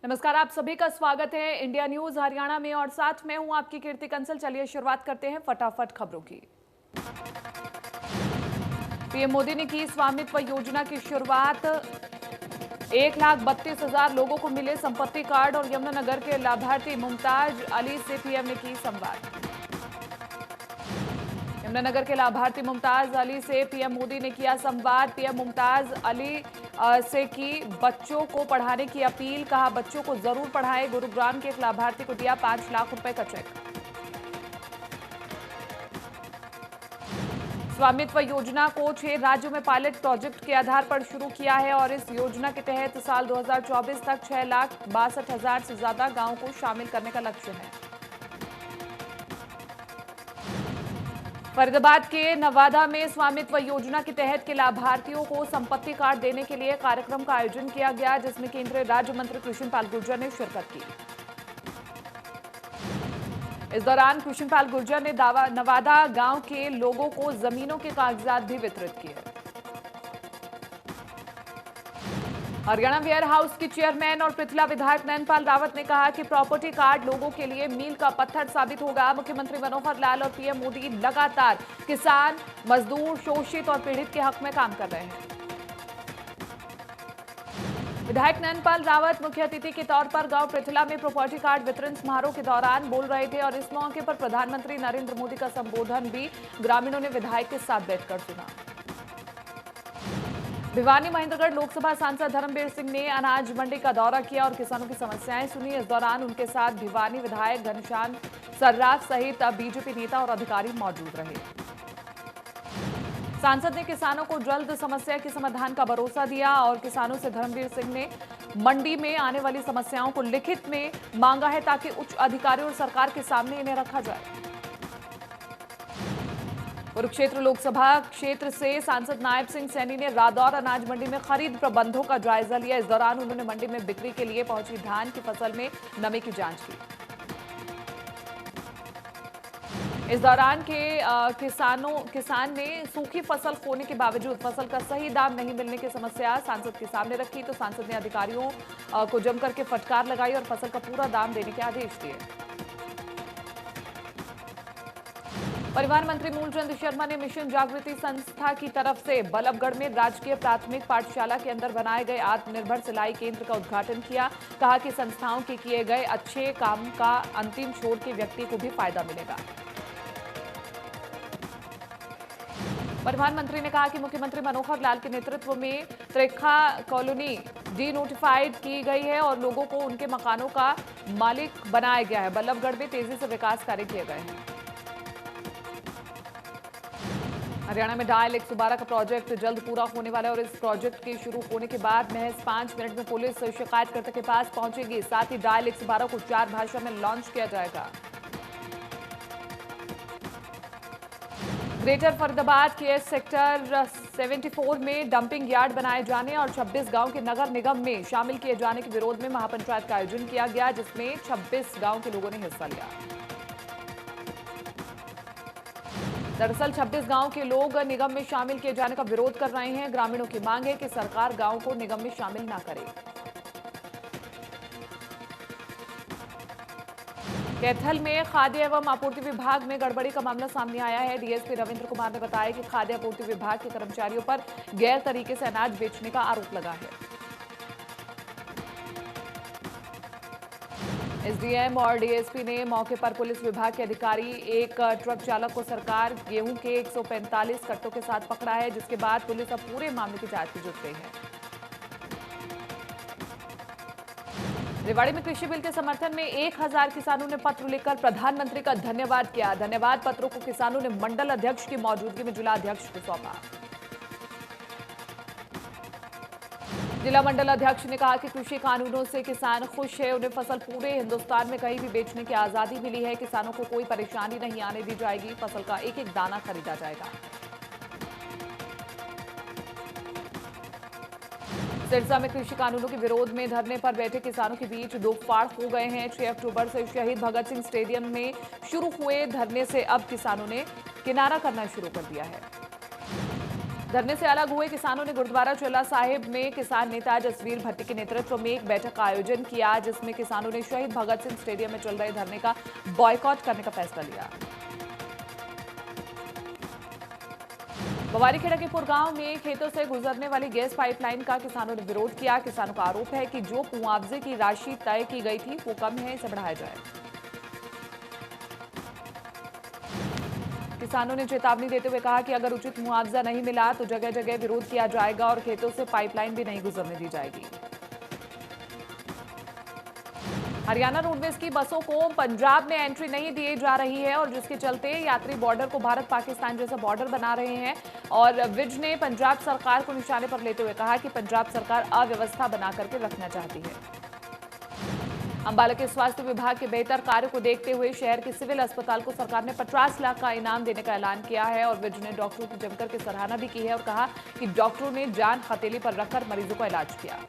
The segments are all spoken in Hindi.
नमस्कार, आप सभी का स्वागत है इंडिया न्यूज हरियाणा में और साथ में हूं आपकी कीर्ति कंसल। चलिए शुरुआत करते हैं फटाफट खबरों की। पीएम मोदी ने की स्वामित्व योजना की शुरुआत। 1,32,000 लोगों को मिले संपत्ति कार्ड और यमुनानगर के लाभार्थी मुमताज अली से पीएम ने की संवाद। यमुनानगर के लाभार्थी मुमताज अली से पीएम मोदी ने किया संवाद। पीएम मुमताज अली से की बच्चों को पढ़ाने की अपील। कहा, बच्चों को जरूर पढ़ाएं। गुरुग्राम के एक लाभार्थी को दिया 5 लाख रुपए का चेक। स्वामित्व योजना को 6 राज्यों में पायलट प्रोजेक्ट के आधार पर शुरू किया है और इस योजना के तहत साल 2024 तक 6,62,000 से ज्यादा गांवों को शामिल करने का लक्ष्य है। फरीदाबाद के नवादा में स्वामित्व योजना के तहत के लाभार्थियों को संपत्ति कार्ड देने के लिए कार्यक्रम का आयोजन किया गया, जिसमें केंद्रीय राज्य मंत्री कृष्णपाल गुर्जर ने शिरकत की। इस दौरान कृष्णपाल गुर्जर ने नवादा गांव के लोगों को जमीनों के कागजात भी वितरित किए। हरियाणा वेयर हाउस के चेयरमैन और पृथला विधायक नैनपाल रावत ने कहा कि प्रॉपर्टी कार्ड लोगों के लिए मील का पत्थर साबित होगा। मुख्यमंत्री मनोहर लाल और पीएम मोदी लगातार किसान, मजदूर, शोषित और पीड़ित के हक में काम कर रहे हैं। विधायक नैनपाल रावत मुख्य अतिथि के तौर पर गांव पृथला में प्रॉपर्टी कार्ड वितरण समारोह के दौरान बोल रहे थे और इस मौके पर प्रधानमंत्री नरेंद्र मोदी का संबोधन भी ग्रामीणों ने विधायक के साथ बैठकर सुना। भिवानी महेंद्रगढ़ लोकसभा सांसद धर्मवीर सिंह ने अनाज मंडी का दौरा किया और किसानों की समस्याएं सुनी। इस दौरान उनके साथ भिवानी विधायक घनश्याम सर्राफ सहित बीजेपी नेता और अधिकारी मौजूद रहे। सांसद ने किसानों को जल्द समस्या के समाधान का भरोसा दिया और किसानों से धर्मवीर सिंह ने मंडी में आने वाली समस्याओं को लिखित में मांगा है ताकि उच्च अधिकारियों और सरकार के सामने इन्हें रखा जाए। कुरुक्षेत्र लोकसभा क्षेत्र से सांसद नायब सिंह सैनी ने रादौर अनाज मंडी में खरीद प्रबंधों का जायजा लिया। इस दौरान उन्होंने मंडी में बिक्री के लिए पहुंची धान की फसल में नमी की जांच की। इस दौरान किसान ने सूखी फसल खोने के बावजूद फसल का सही दाम नहीं मिलने की समस्या सांसद के सामने रखी, तो सांसद ने अधिकारियों को जमकर के फटकार लगाई और फसल का पूरा दाम देने के आदेश दिए। परिवहन मंत्री मूलचंद शर्मा ने मिशन जागृति संस्था की तरफ से बल्लभगढ़ में राजकीय प्राथमिक पाठशाला के अंदर बनाए गए आत्मनिर्भर सिलाई केंद्र का उद्घाटन किया। कहा कि संस्थाओं के किए गए अच्छे काम का अंतिम छोर के व्यक्ति को भी फायदा मिलेगा। परिवहन मंत्री ने कहा कि मुख्यमंत्री मनोहर लाल के नेतृत्व में त्रेखा कॉलोनी डी नोटिफाइड की गई है और लोगों को उनके मकानों का मालिक बनाया गया है। बल्लभगढ़ में तेजी से विकास कार्य किए गए हैं। हरियाणा में डायल 112 का प्रोजेक्ट जल्द पूरा होने वाला है और इस प्रोजेक्ट के शुरू होने के बाद महज 5 मिनट में पुलिस शिकायतकर्ता के पास पहुंचेगी। साथ ही डायल 112 को 4 भाषा में लॉन्च किया जाएगा। ग्रेटर फरीदाबाद के सेक्टर 74 में डंपिंग यार्ड बनाए जाने और 26 गांव के नगर निगम में शामिल किए जाने के विरोध में महापंचायत का आयोजन किया गया, जिसमें 26 गांव के लोगों ने हिस्सा लिया। दरअसल 26 गांव के लोग निगम में शामिल किए जाने का विरोध कर रहे हैं। ग्रामीणों की मांग है कि सरकार गांव को निगम में शामिल ना करे। कैथल में खाद्य एवं आपूर्ति विभाग में गड़बड़ी का मामला सामने आया है। डीएसपी रविंद्र कुमार ने बताया कि खाद्य आपूर्ति विभाग के कर्मचारियों पर गैर तरीके से अनाज बेचने का आरोप लगा है। एसडीएम और डीएसपी ने मौके पर पुलिस विभाग के अधिकारी एक ट्रक चालक को सरकार गेहूं के 145 कट्टों के साथ पकड़ा है, जिसके बाद पुलिस अब पूरे मामले की जांच में जुट गई है। रेवाड़ी में कृषि बिल के समर्थन में 1000 किसानों ने पत्र लिखकर प्रधानमंत्री का धन्यवाद किया। धन्यवाद पत्रों को किसानों ने मंडल अध्यक्ष की मौजूदगी में जिला अध्यक्ष को सौंपा। जिला मंडल अध्यक्ष ने कहा कि कृषि कानूनों से किसान खुश है। उन्हें फसल पूरे हिंदुस्तान में कहीं भी बेचने की आजादी मिली है। किसानों को कोई परेशानी नहीं आने दी जाएगी। फसल का एक एक दाना खरीदा जाएगा। सिरसा में कृषि कानूनों के विरोध में धरने पर बैठे किसानों के बीच दो फाड़ हो गए हैं। 6 अक्टूबर से शहीद भगत सिंह स्टेडियम में शुरू हुए धरने से अब किसानों ने किनारा करना शुरू कर दिया है। धरने से अलग हुए किसानों ने गुरुद्वारा चोला साहिब में किसान नेता जसवीर भट्टी के नेतृत्व में एक बैठक का आयोजन किया, जिसमें किसानों ने शहीद भगत सिंह स्टेडियम में चल रहे धरने का बॉयकॉट करने का फैसला लिया। बवारीखेड़ा के पुरगांव में खेतों से गुजरने वाली गैस पाइपलाइन का किसानों ने विरोध किया। किसानों का आरोप है कि जो मुआवजे की राशि तय की गई थी वो कम है, इसे बढ़ाया जाए। किसानों ने चेतावनी देते हुए कहा कि अगर उचित मुआवजा नहीं मिला तो जगह जगह विरोध किया जाएगा और खेतों से पाइपलाइन भी नहीं गुजरने दी जाएगी। हरियाणा रोडवेज की बसों को पंजाब में एंट्री नहीं दी जा रही है और जिसके चलते यात्री बॉर्डर को भारत पाकिस्तान जैसा बॉर्डर बना रहे हैं। और विज ने पंजाब सरकार को निशाने पर लेते हुए कहा कि पंजाब सरकार अव्यवस्था बना करके रखना चाहती है। अंबाला के स्वास्थ्य विभाग के बेहतर कार्य को देखते हुए शहर के सिविल अस्पताल को सरकार ने 50 लाख का इनाम देने का ऐलान किया है और विज ने डॉक्टरों की जमकर के सराहना भी की है और कहा कि डॉक्टरों ने जान हथेली पर रखकर मरीजों का इलाज किया।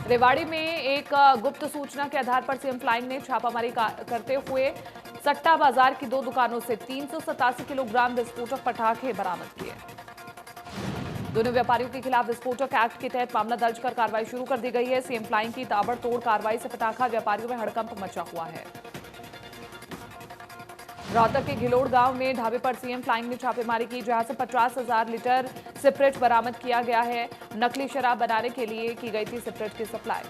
रेवाड़ी में एक गुप्त सूचना के आधार पर सीएम फ्लाइंग ने छापामारी करते हुए सट्टा बाजार की 2 दुकानों से 387 किलोग्राम विस्फोटक पटाखे बरामद किए। दोनों व्यापारियों के खिलाफ विस्फोटक एक्ट के तहत मामला दर्ज कर कार्रवाई शुरू कर दी गई है। सीएम फ्लाइंग की ताबड़तोड़ कार्रवाई से पटाखा व्यापारियों में हड़कंप मचा हुआ है। रोहतक के घिलोड़ गांव में ढाबे पर सीएम फ्लाइंग ने छापेमारी की, जहां से 50,000 लीटर सिपरेट बरामद किया गया है। नकली शराब बनाने के लिए की गई थी सिपरेट की सप्लाई।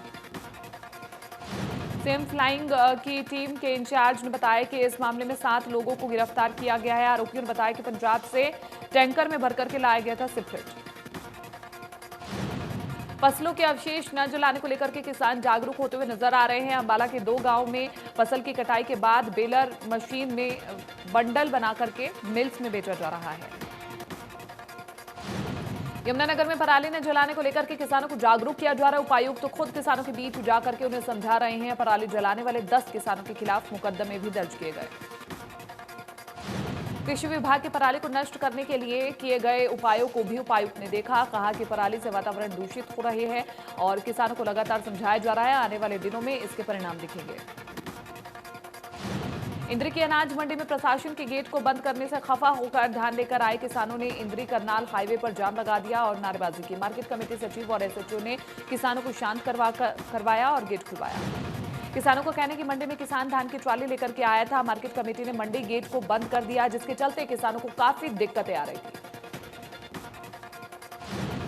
सीएम फ्लाइंग की टीम के इंचार्ज ने बताया कि इस मामले में 7 लोगों को गिरफ्तार किया गया है। आरोपियों ने बताया कि पंजाब से टैंकर में भरकर के लाया गया था सिपरेट। फसलों के अवशेष न जलाने को लेकर के किसान जागरूक होते हुए नजर आ रहे हैं। अंबाला के 2 गांवों में फसल की कटाई के बाद बेलर मशीन में बंडल बना करके मिल्स में बेचा जा रहा है। यमुनानगर में पराली न जलाने को लेकर के किसानों को जागरूक किया जा रहा है। उपायुक्त तो खुद किसानों के बीच जाकर के उन्हें समझा रहे हैं। पराली जलाने वाले 10 किसानों के खिलाफ मुकदमे भी दर्ज किए गए। कृषि विभाग की पराली को नष्ट करने के लिए किए गए उपायों को भी उपायुक्त ने देखा। कहा कि पराली से वातावरण दूषित हो रहे हैं और किसानों को लगातार समझाया जा रहा है। आने वाले दिनों में इसके परिणाम दिखेंगे। इंद्री की अनाज मंडी में प्रशासन के गेट को बंद करने से खफा होकर धान लेकर आए किसानों ने इंद्री करनाल हाईवे पर जाम लगा दिया और नारेबाजी की। मार्केट कमेटी सचिव और एसएचओ ने किसानों को शांत करवाया और गेट खुलवाया। किसानों को कहने की मंडी में किसान धान की ट्रॉली लेकर के आया था। मार्केट कमेटी ने मंडी गेट को बंद कर दिया, जिसके चलते किसानों को काफी दिक्कतें आ रही थी।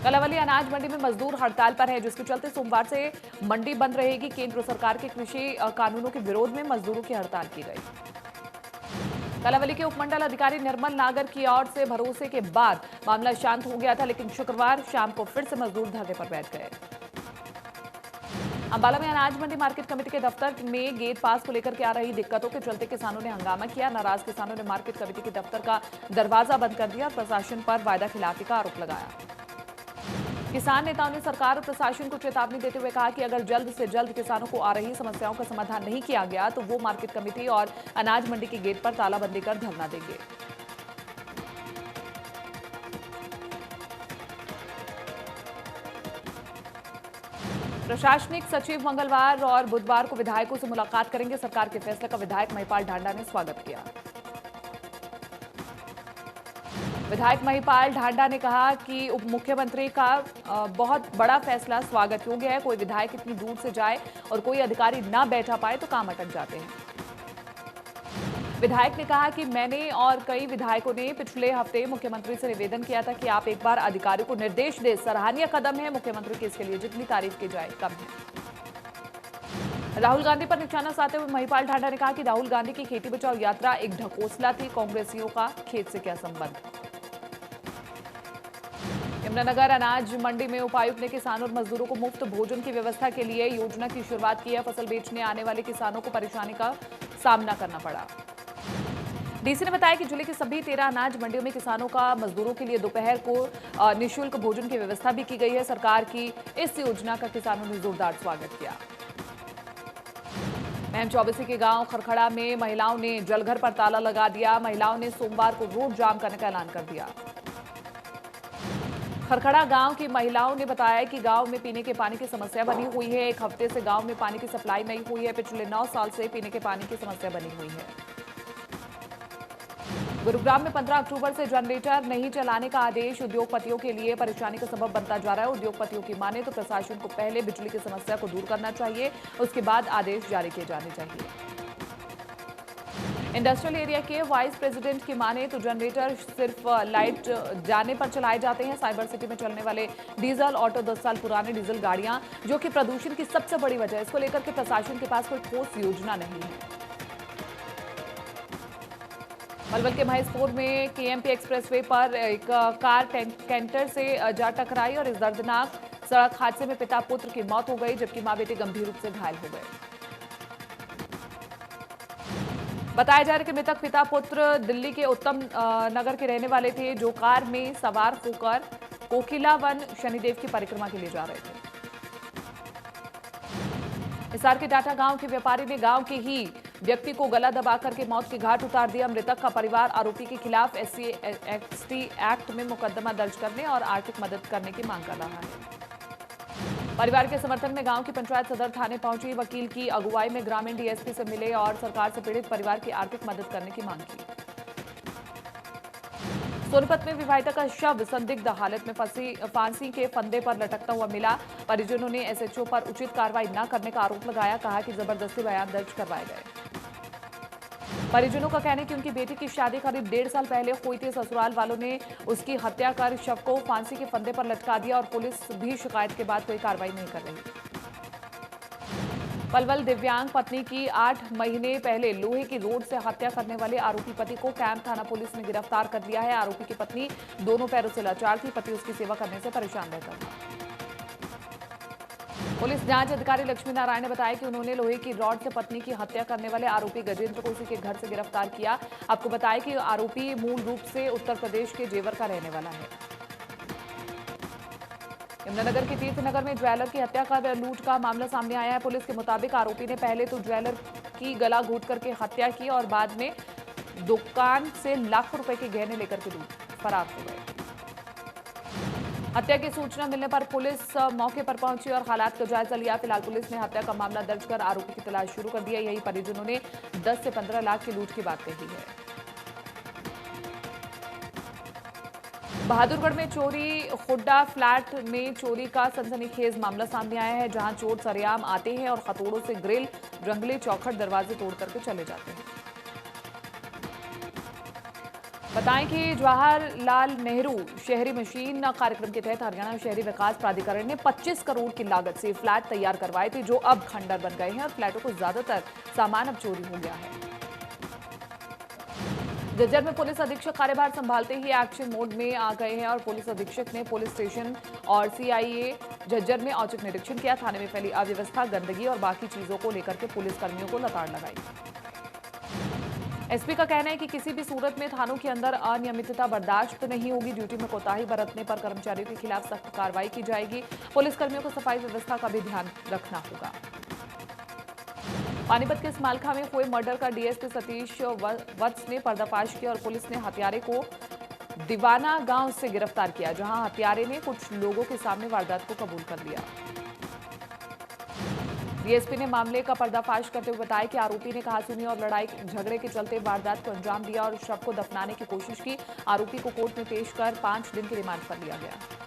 कलावली अनाज मंडी में मजदूर हड़ताल पर है, जिसके चलते सोमवार से मंडी बंद रहेगी। केंद्र सरकार के कृषि कानूनों के विरोध में मजदूरों की हड़ताल की गई। कलावली के उपमंडल अधिकारी निर्मल नागर की ओर से भरोसे के बाद मामला शांत हो गया था, लेकिन शुक्रवार शाम को फिर से मजदूर धरने पर बैठ गए। अंबाला में अनाज मंडी मार्केट कमेटी के दफ्तर में गेट पास को लेकर के आ रही दिक्कतों के चलते किसानों ने हंगामा किया। नाराज किसानों ने मार्केट कमेटी के दफ्तर का दरवाजा बंद कर दिया और प्रशासन पर वायदा खिलाफी का आरोप लगाया। किसान नेताओं ने सरकार और प्रशासन को चेतावनी देते हुए कहा कि अगर जल्द से जल्द किसानों को आ रही समस्याओं का समाधान नहीं किया गया तो वो मार्केट कमेटी और अनाज मंडी के गेट पर तालाबंदी कर धरना देंगे। प्रशासनिक सचिव मंगलवार और बुधवार को विधायकों से मुलाकात करेंगे। सरकार के फैसले का विधायक महिपाल ढांडा ने स्वागत किया। विधायक महिपाल ढांडा ने कहा कि उप मुख्यमंत्री का बहुत बड़ा फैसला स्वागत योग्य है। कोई विधायक इतनी दूर से जाए और कोई अधिकारी ना बैठा पाए तो काम अटक जाते हैं। विधायक ने कहा कि मैंने और कई विधायकों ने पिछले हफ्ते मुख्यमंत्री से निवेदन किया था कि आप एक बार अधिकारियों को निर्देश दें। सराहनीय कदम है। मुख्यमंत्री की इसके लिए जितनी तारीफ की जाए कम है। राहुल गांधी पर निशाना साधते हुए महिपाल ढांडा ने कहा कि राहुल गांधी की खेती बचाओ यात्रा एक ढकोसला थी। कांग्रेसियों का खेत से क्या संबंध। यमुनानगर अनाज मंडी में उपायुक्त ने किसानों और मजदूरों को मुफ्त भोजन की व्यवस्था के लिए योजना की शुरुआत की है। फसल बेचने आने वाले किसानों को परेशानी का सामना करना पड़ा। डीसी ने बताया कि जिले की सभी 13 अनाज मंडियों में किसानों का मजदूरों के लिए दोपहर को निःशुल्क भोजन की व्यवस्था भी की गई है। सरकार की इस योजना का किसानों ने जोरदार स्वागत किया। महम चौबीसी के गांव खरखड़ा में महिलाओं ने जलघर पर ताला लगा दिया। महिलाओं ने सोमवार को रोड जाम करने का ऐलान कर दिया। खरखड़ा गांव की महिलाओं ने बताया कि गांव में पीने के पानी की समस्या बनी हुई है। एक हफ्ते से गांव में पानी की सप्लाई नहीं हुई है। पिछले 9 साल से पीने के पानी की समस्या बनी हुई है। गुरुग्राम में 15 अक्टूबर से जनरेटर नहीं चलाने का आदेश उद्योगपतियों के लिए परेशानी का सबब बनता जा रहा है। उद्योगपतियों की माने तो प्रशासन को पहले बिजली की समस्या को दूर करना चाहिए, उसके बाद आदेश जारी किए जाने चाहिए। इंडस्ट्रियल एरिया के वाइस प्रेसिडेंट की माने तो जनरेटर सिर्फ लाइट जाने पर चलाए जाते हैं। साइबर सिटी में चलने वाले डीजल ऑटो 10 साल पुराने डीजल गाड़ियां, जो कि प्रदूषण की सबसे बड़ी वजह है। इसको लेकर के प्रशासन के पास कोई ठोस योजना नहीं है। पलवल के महेशपुर में केएमपी एक्सप्रेसवे पर एक कार कैंटर से जा टकराई और इस दर्दनाक सड़क हादसे में पिता पुत्र की मौत हो गई, जबकि मां बेटे गंभीर रूप से घायल हो गए। बताया जा रहा है कि मृतक पिता पुत्र दिल्ली के उत्तम नगर के रहने वाले थे, जो कार में सवार होकर कोकिलावन शनिदेव की परिक्रमा के लिए जा रहे थे। हिसार के डाटा गांव के व्यापारी ने गांव के ही व्यक्ति को गला दबा करके मौत के घाट उतार दिया। मृतक का परिवार आरोपी के खिलाफ SC/ST एक्ट में मुकदमा दर्ज करने और आर्थिक मदद करने की मांग कर रहा है। परिवार के समर्थन में गांव की पंचायत सदर थाने पहुंची। वकील की अगुवाई में ग्रामीण DSP से मिले और सरकार से पीड़ित परिवार की आर्थिक मदद करने की मांग की। सोनीपत में विवाहिता का शव संदिग्ध हालत में फांसी के फंदे पर लटकता हुआ मिला। परिजनों ने SHO पर उचित कार्रवाई न करने का आरोप लगाया, कहा कि जबरदस्ती बयान दर्ज करवाए गए। परिजनों का कहना है कि उनकी बेटी की शादी करीब 1.5 साल पहले हुई थी। ससुराल वालों ने उसकी हत्या कर शव को फांसी के फंदे पर लटका दिया और पुलिस भी शिकायत के बाद कोई कार्रवाई नहीं कर रही। पलवल दिव्यांग पत्नी की 8 महीने पहले लोहे की रोड से हत्या करने वाले आरोपी पति को कैंप थाना पुलिस ने गिरफ्तार कर लिया है। आरोपी की पत्नी दोनों पैरों से लाचार थी। पति उसकी सेवा करने से परेशान रहता था। पुलिस जांच अधिकारी लक्ष्मी नारायण ने बताया कि उन्होंने लोहे की रॉड से पत्नी की हत्या करने वाले आरोपी गजेंद्र को उसी के घर से गिरफ्तार किया। आपको बताया कि आरोपी मूल रूप से उत्तर प्रदेश के जेवर का रहने वाला है। यमुनानगर के तीर्थनगर में ज्वेलर की हत्या कर लूट का मामला सामने आया है। पुलिस के मुताबिक आरोपी ने पहले तो ज्वेलर की गला घोंट करके हत्या की और बाद में दुकान से लाखों रुपए के गहने लेकर के फरार हो गए। हत्या की सूचना मिलने पर पुलिस मौके पर पहुंची और हालात का जायजा लिया। फिलहाल पुलिस ने हत्या का मामला दर्ज कर आरोपी की तलाश शुरू कर दी है। यही परिजनों ने 10 से 15 लाख की लूट की बात कही है। बहादुरगढ़ में चोरी हुड्डा फ्लैट में चोरी का सनसनीखेज मामला सामने आया है, जहां चोर सरेआम आते हैं और हथौड़ों से ग्रिल, जंगले, चौखट, दरवाजे तोड़ करके चले जाते हैं। बताएं कि जवाहरलाल नेहरू शहरी मशीन कार्यक्रम के तहत हरियाणा शहरी विकास प्राधिकरण ने 25 करोड़ की लागत से फ्लैट तैयार करवाए थे, जो अब खंडर बन गए हैं और फ्लैटों को ज्यादातर सामान अब चोरी हो गया है। झज्जर में पुलिस अधीक्षक कार्यभार संभालते ही एक्शन मोड में आ गए हैं और पुलिस अधीक्षक ने पुलिस स्टेशन और CIA झज्जर में औचक निरीक्षण किया। थाने में फैली अव्यवस्था, गंदगी और बाकी चीजों को लेकर के पुलिस कर्मियों को लताड़ लगाई। SP का कहना है कि किसी भी सूरत में थानों के अंदर अनियमितता बर्दाश्त नहीं होगी। ड्यूटी में कोताही बरतने पर कर्मचारियों के खिलाफ सख्त कार्रवाई की जाएगी। पुलिसकर्मियों को सफाई व्यवस्था का भी ध्यान रखना होगा। पानीपत के स्मालखा में हुए मर्डर का DSP सतीश वत्स ने पर्दाफाश किया और पुलिस ने हत्यारे को दीवाना गांव से गिरफ्तार किया, जहां हत्यारे ने कुछ लोगों के सामने वारदात को कबूल कर लिया। DSP ने मामले का पर्दाफाश करते हुए बताया कि आरोपी ने कहासुनी और लड़ाई झगड़े के चलते वारदात को अंजाम दिया और शव को दफनाने की कोशिश की। आरोपी को कोर्ट में पेश कर 5 दिन की रिमांड पर लिया गया।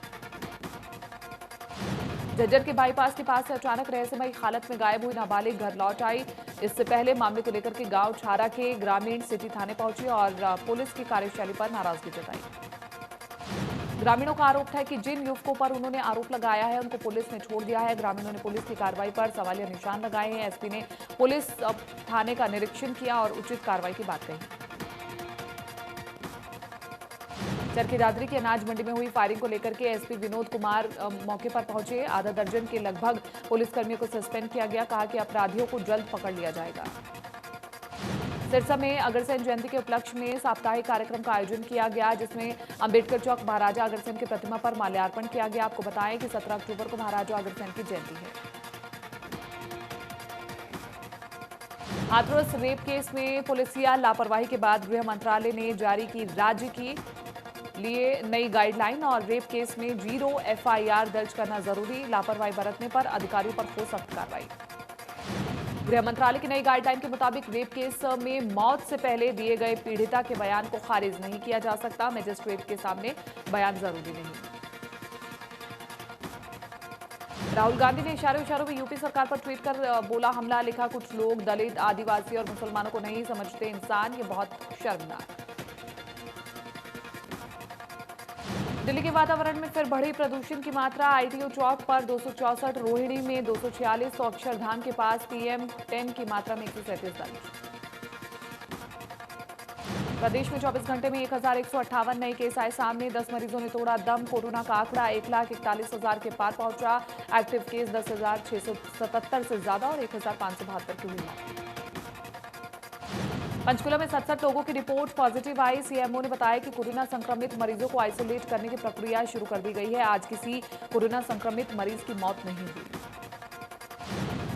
झज्जर के बाईपास के पास से अचानक रहस्यमयी हालत में गायब हुई नाबालिग घर लौट आई। इससे पहले मामले को लेकर के गांव छारा के ग्रामीण सिटी थाने पहुंचे और पुलिस की कार्यशैली पर नाराजगी जताई। ग्रामीणों का आरोप था कि जिन युवकों पर उन्होंने आरोप लगाया है उनको पुलिस ने छोड़ दिया है। ग्रामीणों ने पुलिस की कार्रवाई पर सवालिया निशान लगाए हैं। SP ने पुलिस थाने का निरीक्षण किया और उचित कार्रवाई की बात कही। चरखी दादरी की अनाज मंडी में हुई फायरिंग को लेकर के SP विनोद कुमार मौके पर पहुंचे। आधा दर्जन के लगभग पुलिसकर्मियों को सस्पेंड किया गया। कहा कि अपराधियों को जल्द पकड़ लिया जाएगा। सिरसा में अग्रसेन जयंती के उपलक्ष्य में साप्ताहिक कार्यक्रम का आयोजन किया गया, जिसमें अंबेडकर चौक महाराजा अग्रसेन की प्रतिमा पर माल्यार्पण किया गया। आपको बताएं कि 17 अक्टूबर को महाराजा अग्रसेन की जयंती है। हाथरस रेप केस में पुलिसिया लापरवाही के बाद गृह मंत्रालय ने जारी की राज्य की लिए नई गाइडलाइन और रेप केस में 0 FIR दर्ज करना जरूरी। लापरवाही बरतने पर अधिकारियों पर हो सख्त कार्रवाई। गृह मंत्रालय की नई गाइडलाइन के मुताबिक रेप केस में मौत से पहले दिए गए पीड़िता के बयान को खारिज नहीं किया जा सकता। मजिस्ट्रेट के सामने बयान जरूरी नहीं। राहुल गांधी ने इशारों में यूपी सरकार पर ट्वीट कर बोला हमला, लिखा कुछ लोग दलित, आदिवासी और मुसलमानों को नहीं समझते इंसान, ये बहुत शर्मनाक। दिल्ली के वातावरण में फिर बढ़ी प्रदूषण की मात्रा। आईटीओ चौक पर 264, रोहिणी में 246 तो अक्षरधाम के पास PM10 की मात्रा में 137 दर्ज। प्रदेश में 24 घंटे में 1158 नए केस आए सामने। 10 मरीजों ने तोड़ा दम। कोरोना का आंकड़ा 1,41,000 के पार पहुंचा। एक्टिव केस 10,677 से ज्यादा और 1,572 की हुई। पंचकुला में 67 लोगों की रिपोर्ट पॉजिटिव आई। सीएमओ ने बताया कि कोरोना संक्रमित मरीजों को आइसोलेट करने की प्रक्रिया शुरू कर दी गई है। आज किसी कोरोना संक्रमित मरीज की मौत नहीं हुई।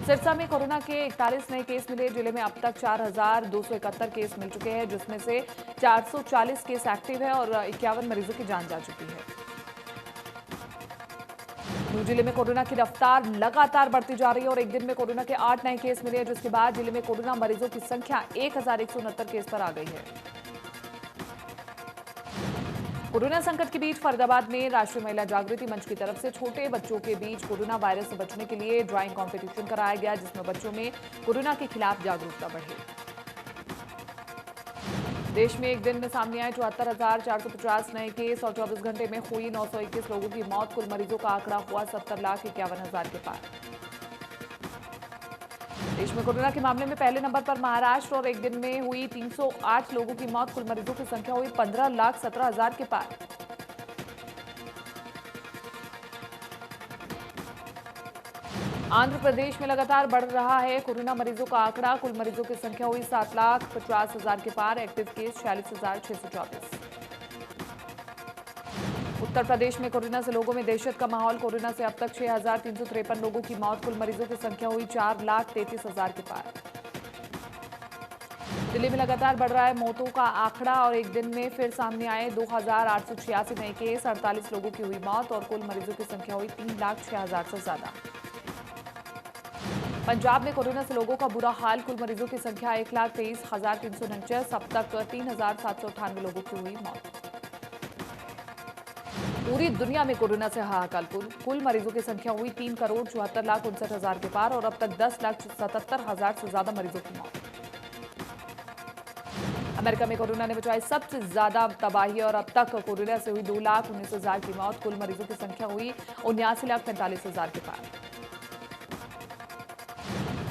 सिरसा में कोरोना के 41 नए केस मिले। जिले में अब तक 4,271 केस मिल चुके हैं, जिसमें से 440 केस एक्टिव है और 51 मरीजों की जान जा चुकी है। नूंह जिले में कोरोना की रफ्तार लगातार बढ़ती जा रही है और एक दिन में कोरोना के 8 नए केस मिले हैं, जिसके बाद जिले में कोरोना मरीजों की संख्या 1,169 केस पर आ गई है। कोरोना संकट के बीच फरीदाबाद में राष्ट्रीय महिला जागृति मंच की तरफ से छोटे बच्चों के बीच कोरोना वायरस से बचने के लिए ड्राइंग कॉम्पिटिशन कराया गया, जिसमें बच्चों में कोरोना के खिलाफ जागरूकता बढ़ी। देश में एक दिन में सामने आए 74,450 नए केस और 24 घंटे में हुई 921 लोगों की मौत। कुल मरीजों का आंकड़ा हुआ 70,51,000 के पार। देश में कोरोना के मामले में पहले नंबर पर महाराष्ट्र और एक दिन में हुई 308 लोगों की मौत। कुल मरीजों की संख्या हुई 15,17,000 के पार। आंध्र प्रदेश में लगातार बढ़ रहा है कोरोना मरीजों का आंकड़ा। कुल मरीजों की संख्या हुई 7,50,000 के पार। Active case 46,624। उत्तर प्रदेश में कोरोना से लोगों में दहशत का माहौल। कोरोना से अब तक 6,353 लोगों की मौत। कुल मरीजों की संख्या हुई 4,33,000 के पार। दिल्ली में लगातार बढ़ रहा है मौतों का आंकड़ा और एक दिन में फिर सामने आए 2,886 नए केस। 48 लोगों की हुई मौत और कुल मरीजों की संख्या हुई 3,06,000 से ज्यादा। पंजाब में कोरोना से लोगों का बुरा हाल। कुल मरीजों की संख्या 1,23,349। अब तक 3,798 लोगों की हुई मौत। पूरी दुनिया में कोरोना से हाहाकार। कुल मरीजों की संख्या हुई 3,74,59,000 के पार और अब तक 10,77,000 से ज्यादा मरीजों की मौत। अमेरिका में कोरोना ने मचाई सबसे ज्यादा तबाही और अब तक कोरोना से हुई 2,19,000 की मौत। कुल मरीजों की संख्या हुई 79,45,000 के पार।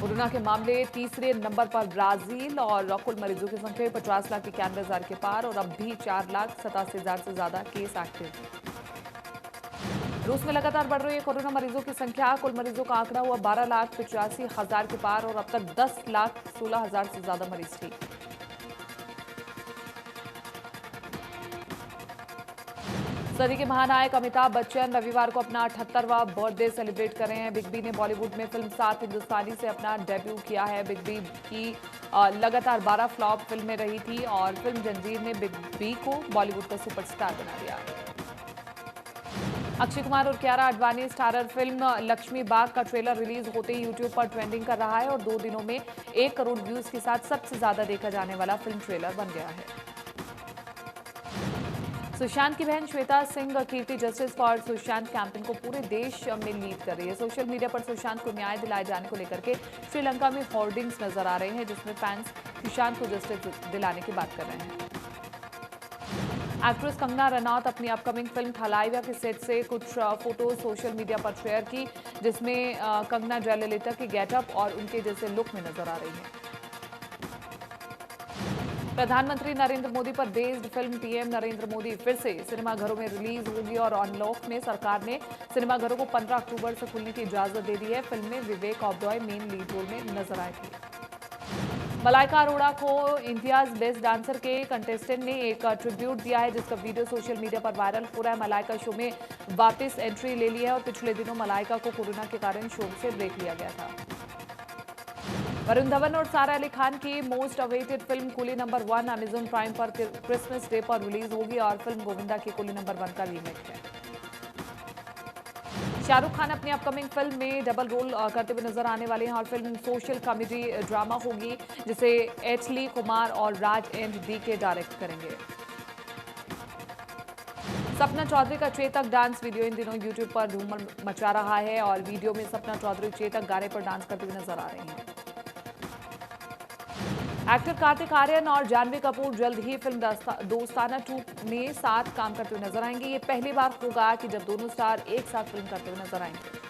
कोरोना के मामले तीसरे नंबर पर ब्राजील और कुल मरीजों की संख्या 50,91,000 के पार और अब भी 4,87,000 से ज्यादा केस एक्टिव। रूस में लगातार बढ़ रही है कोरोना मरीजों की संख्या। कुल मरीजों का आंकड़ा हुआ 12,85,000 के पार और अब तक 10,16,000 से ज्यादा मरीज ठीक। सदी के महानायक अमिताभ बच्चन रविवार को अपना 78वां बर्थडे सेलिब्रेट कर रहे हैं। बिग बी ने बॉलीवुड में फिल्म 7 हिंदुस्तानी से अपना डेब्यू किया है। बिग बी की लगातार 12 फ्लॉप फिल्में रही थी और फिल्म जंजीर ने बिग बी को बॉलीवुड का सुपरस्टार बना दिया। अक्षय कुमार और कियारा आडवाणी स्टारर फिल्म लक्ष्मी बाग का ट्रेलर रिलीज होते ही यूट्यूब पर ट्रेंडिंग कर रहा है और 2 दिनों में 1 करोड़ व्यूज के साथ सबसे ज्यादा देखा जाने वाला फिल्म ट्रेलर बन गया है। सुशांत की बहन श्वेता सिंह कीर्ति जस्टिस फॉर सुशांत कैंपेन को पूरे देश में लीड कर रही है। सोशल मीडिया पर सुशांत को न्याय दिलाए जाने को लेकर के श्रीलंका में होर्डिंग्स नजर आ रहे हैं, जिसमें फैंस सुशांत को जस्टिस दिलाने की बात कर रहे हैं। एक्ट्रेस कंगना रनौत अपनी अपकमिंग फिल्म थलाइवा के सेट से कुछ फोटो सोशल मीडिया पर शेयर की, जिसमें कंगना जयललिता की गेटअप और उनके जैसे लुक में नजर आ रही है। प्रधानमंत्री नरेंद्र मोदी पर based film PM Narendra Modi फिर से सिनेमाघरों में रिलीज होगी और अनलॉक में सरकार ने सिनेमाघरों को 15 अक्टूबर से खुलने की इजाजत दे दी है। फिल्म में Vivek Oberoi main lead role में नजर आए थे। मलाइका अरोड़ा को इंडियाज बेस्ट डांसर के कंटेस्टेंट ने एक ट्रिब्यूट दिया है, जिसका वीडियो सोशल मीडिया पर वायरल हो रहा है। मलाइका शो में वापस एंट्री ले ली है और पिछले दिनों मलाइका को कोरोना के कारण शो से ब्रेक लिया गया था। वरुण धवन और सारा अली खान की मोस्ट अवेटेड फिल्म कुली नंबर 1 अमेजन प्राइम पर क्रिसमस डे पर रिलीज होगी और फिल्म गोविंदा की कुली नंबर 1 का रीमेक है। शाहरुख खान अपनी अपकमिंग फिल्म में डबल रोल करते हुए नजर आने वाले हैं और फिल्म सोशल कॉमेडी ड्रामा होगी जिसे एचली कुमार और राज एंड डी के डायरेक्ट करेंगे। सपना चौधरी का चेतक डांस वीडियो इन दिनों यूट्यूब पर धूम मचा रहा है और वीडियो में सपना चौधरी चेतक गाने पर डांस करते हुए नजर आ रही हैं। एक्टर कार्तिक आर्यन और जानवी कपूर जल्द ही फिल्म दोस्ताना 2 में साथ काम करते हुए नजर आएंगे। ये पहली बार होगा कि जब दोनों स्टार एक साथ फिल्म करते हुए नजर आएंगे।